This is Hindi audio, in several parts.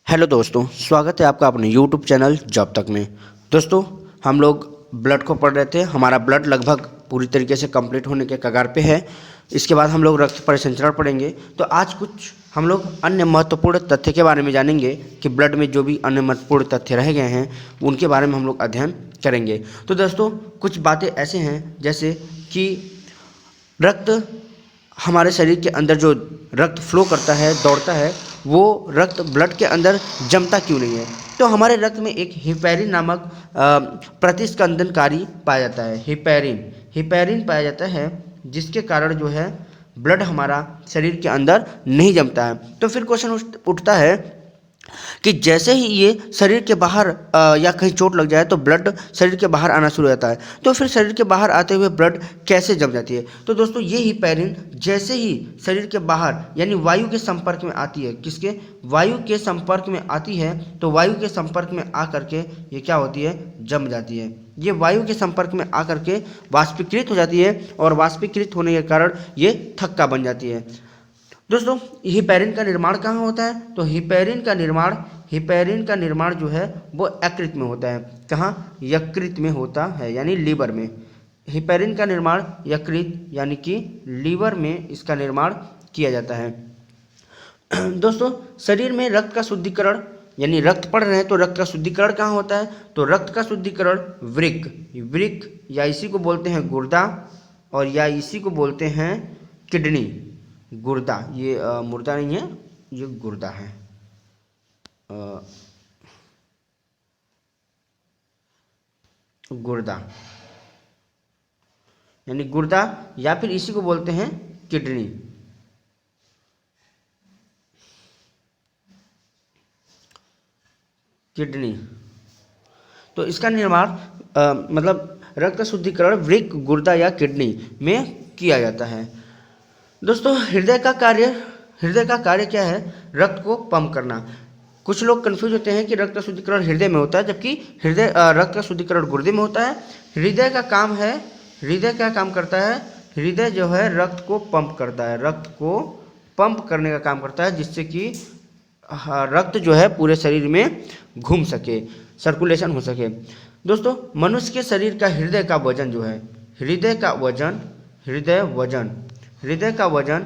हेलो दोस्तों, स्वागत है आपका अपने यूट्यूब चैनल जॉब तक में। दोस्तों, हम लोग ब्लड को पढ़ रहे थे। हमारा ब्लड लगभग पूरी तरीके से कंप्लीट होने के कगार पे है। इसके बाद हम लोग रक्त परिसंचरण पढ़ेंगे। तो आज कुछ हम लोग अन्य महत्वपूर्ण तथ्य के बारे में जानेंगे कि ब्लड में जो भी अन्य महत्वपूर्ण तथ्य रह गए हैं उनके बारे में हम लोग अध्ययन करेंगे। तो दोस्तों, कुछ बातें ऐसे हैं जैसे कि रक्त हमारे शरीर के अंदर जो रक्त फ्लो करता है, दौड़ता है, वो रक्त ब्लड के अंदर जमता क्यों नहीं है। तो हमारे रक्त में एक हिपैरिन नामक प्रतिस्पंदनकारी पाया जाता है। हिपैरिन पाया जाता है, जिसके कारण जो है ब्लड हमारा शरीर के अंदर नहीं जमता है। तो फिर क्वेश्चन उठता है कि जैसे ही ये शरीर के बाहर या कहीं चोट लग जाए तो ब्लड शरीर के बाहर आना शुरू हो जाता है। तो फिर शरीर के बाहर आते हुए ब्लड कैसे जम जाती है। तो दोस्तों, ये हिपैरिन जैसे ही शरीर के बाहर यानी वायु के संपर्क में आती है, किसके, वायु के संपर्क में आती है, तो वायु के संपर्क में आकर के ये क्या होती है, जम जाती है। ये वायु के संपर्क में आकर के वाष्पीकृत हो जाती है और वाष्पीकृत होने के कारण ये थक्का बन जाती है। दोस्तों, हिपैरिन का निर्माण कहाँ होता है। तो हिपैरिन का निर्माण जो है वो यकृत में होता है। कहाँ, यकृत में होता है, यानी लीवर में। हिपैरिन का निर्माण यकृत यानी कि लीवर में इसका निर्माण किया जाता है। दोस्तों, शरीर में रक्त का शुद्धिकरण यानी रक्त पढ़ रहे हैं तो रक्त का शुद्धिकरण कहाँ होता है। तो रक्त का शुद्धिकरण वृक्क या इसी को बोलते हैं गुर्दा, और या इसी को बोलते हैं किडनी। गुर्दा, ये मुर्दा नहीं है, ये गुर्दा है। गुर्दा यानी गुर्दा, या फिर इसी को बोलते हैं किडनी। तो इसका निर्माण मतलब रक्त का शुद्धिकरण वृक्क, गुर्दा या किडनी में किया जाता है। दोस्तों, हृदय का कार्य क्या है, रक्त को पंप करना। कुछ लोग कंफ्यूज होते हैं कि रक्त का शुद्धिकरण हृदय में होता है, जबकि रक्त का शुद्धिकरण गुर्दे में होता है। हृदय क्या काम करता है, हृदय जो है रक्त को पंप करता है, रक्त को पंप करने का काम करता है, जिससे कि रक्त जो है पूरे शरीर में घूम सके, सर्कुलेशन हो सके। दोस्तों, मनुष्य के शरीर का हृदय का वजन जो है, हृदय का वजन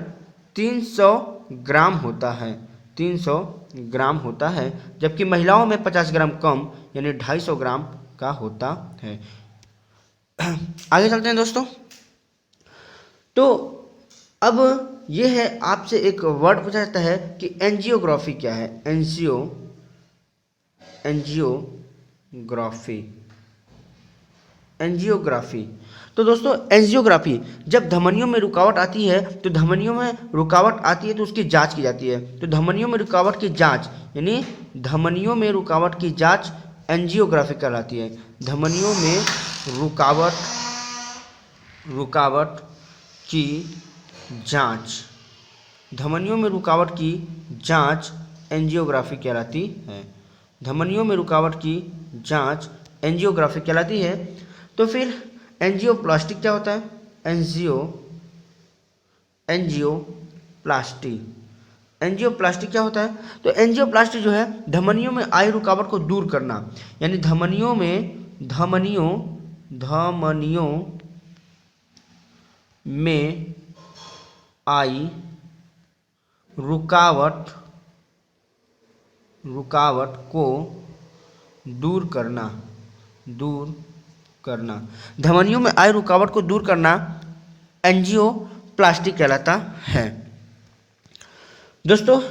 300 ग्राम होता है, 300 ग्राम होता है, जबकि महिलाओं में 50 ग्राम कम यानी 250 ग्राम का होता है। आगे चलते हैं दोस्तों। तो अब ये है, आपसे एक वर्ड पूछा जाता है कि एंजियोग्राफी क्या है। एंजियोग्राफी। तो दोस्तों, एंजियोग्राफी जब धमनियों में रुकावट आती है तो उसकी जांच की जाती है। तो धमनियों में रुकावट की जांच एंजियोग्राफी कहलाती है। धमनियों में रुकावट की जांच एंजियोग्राफी कहलाती है। धमनियों में रुकावट की जांच एंजियोग्राफी कहलाती है। तो फिर एंजियोप्लास्टी क्या होता है। एंजियोप्लास्टी क्या होता है। तो एंजियोप्लास्टी जो है धमनियों में आई रुकावट को दूर करना, यानी धमनियों में आई रुकावट को दूर करना, धमनियों में आई रुकावट को दूर करना एंजियोप्लास्टी कहलाता है। दोस्तों,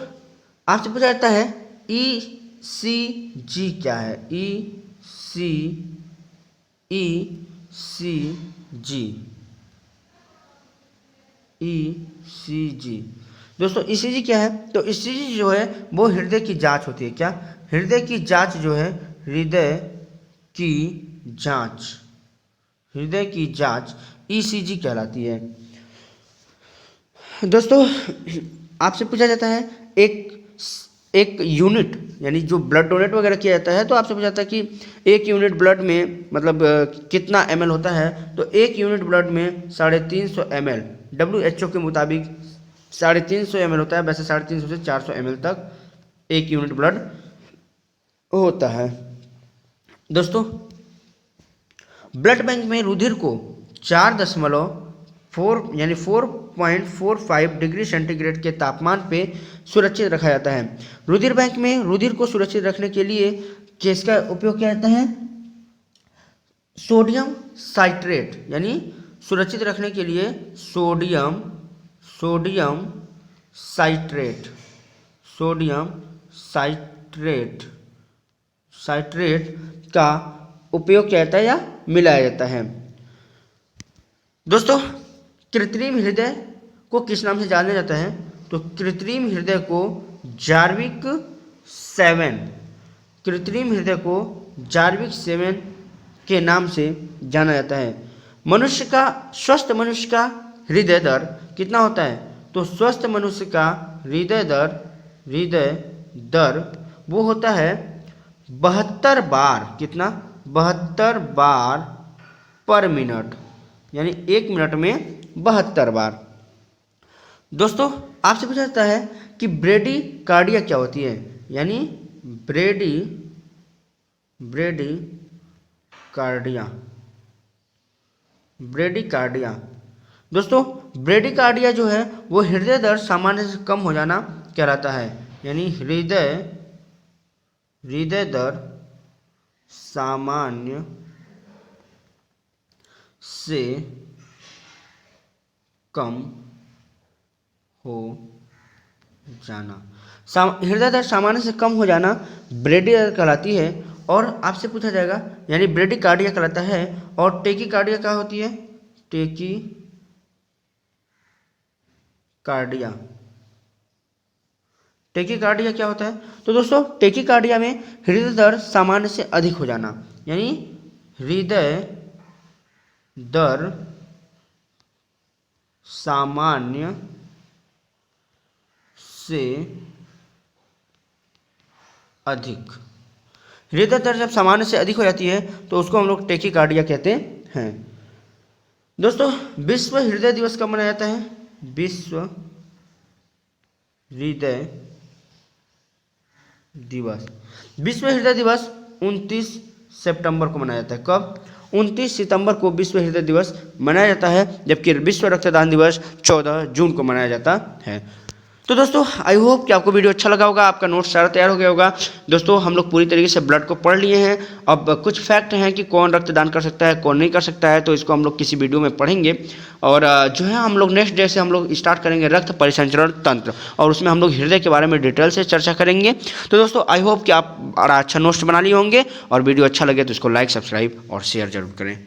आपसे पूछा जाता है ECG क्या है। ECG। दोस्तों, ECG क्या है। तो ECG जो है वो हृदय की जांच होती है। क्या, हृदय की जांच जो है, हृदय की जांच ECG कहलाती है। दोस्तों, आपसे पूछा जाता है एक यूनिट, यानी जो ब्लड डोनेट वगैरह किया जाता है, तो आपसे पूछा जाता है कि एक यूनिट ब्लड में मतलब कितना ml होता है। तो एक यूनिट ब्लड में 350 ml, WHO के मुताबिक 350 ml होता है। वैसे 350 से 400 ml तक एक यूनिट ब्लड होता है। दोस्तों, ब्लड बैंक में रुधिर को 4.4 यानी 4.45 डिग्री सेंटीग्रेड के तापमान पे सुरक्षित रखा जाता है। रुधिर बैंक में रुधिर को सुरक्षित रखने के लिए किसका उपयोग किया जाता है? सोडियम साइट्रेट, यानी सुरक्षित रखने के लिए सोडियम साइट्रेट का उपयोग किया जाता है या मिलाया जाता है। दोस्तों, कृत्रिम हृदय को किस नाम से जाना जाता है? तो कृत्रिम हृदय को जार्विक 7 के नाम से जाना जाता है। स्वस्थ मनुष्य का हृदय दर कितना होता है? तो स्वस्थ मनुष्य का हृदय दर वो होता है 72 बार। कितना? 72 बार पर मिनट, यानी 1 मिनट में 72 बार। दोस्तों, आपसे पूछा जाता है कि ब्रेडिकार्डिया क्या होती है? यानी ब्रेडिकार्डिया। दोस्तों, ब्रेडिकार्डिया जो है वो हृदय दर सामान्य से कम हो जाना कहलाता है। यानी हृदय दर सामान्य से कम हो जाना, हृदय दर सामान्य से कम हो जाना ब्रेडिकार्डिया कहलाती है। और आपसे पूछा जाएगा, यानी ब्रेडिकार्डिया कहलाता है। और टेकीकार्डिया क्या होती है? टेकीकार्डिया क्या होता है? तो दोस्तों, टेकीकार्डिया में हृदय दर सामान्य से अधिक हो जाना, यानी हृदय दर सामान्य से अधिक। हृदय दर जब सामान्य से अधिक हो जाती है तो उसको हम लोग टेकीकार्डिया कहते हैं। दोस्तों, विश्व हृदय दिवस कब मनाया जाता है? विश्व हृदय दिवस 29 सितंबर को मनाया जाता है। कब? 29 सितंबर को विश्व हृदय दिवस मनाया जाता है, जबकि विश्व रक्तदान दिवस 14 जून को मनाया जाता है। तो दोस्तों, आई होप कि आपको वीडियो अच्छा लगा होगा, आपका नोट सारा तैयार हो गया होगा। दोस्तों, हम लोग पूरी तरीके से ब्लड को पढ़ लिए हैं। अब कुछ फैक्ट हैं कि कौन रक्तदान कर सकता है, कौन नहीं कर सकता है, तो इसको हम लोग किसी वीडियो में पढ़ेंगे। और जो है हम लोग नेक्स्ट डे से हम लोग स्टार्ट करेंगे रक्त परिसंचरण तंत्र, और उसमें हम लोग हृदय के बारे में डिटेल से चर्चा करेंगे। तो दोस्तों, आई होप कि आप बड़ा अच्छा नोट्स बना लिए होंगे, और वीडियो अच्छा लगे तो इसको लाइक, सब्सक्राइब और शेयर जरूर करें।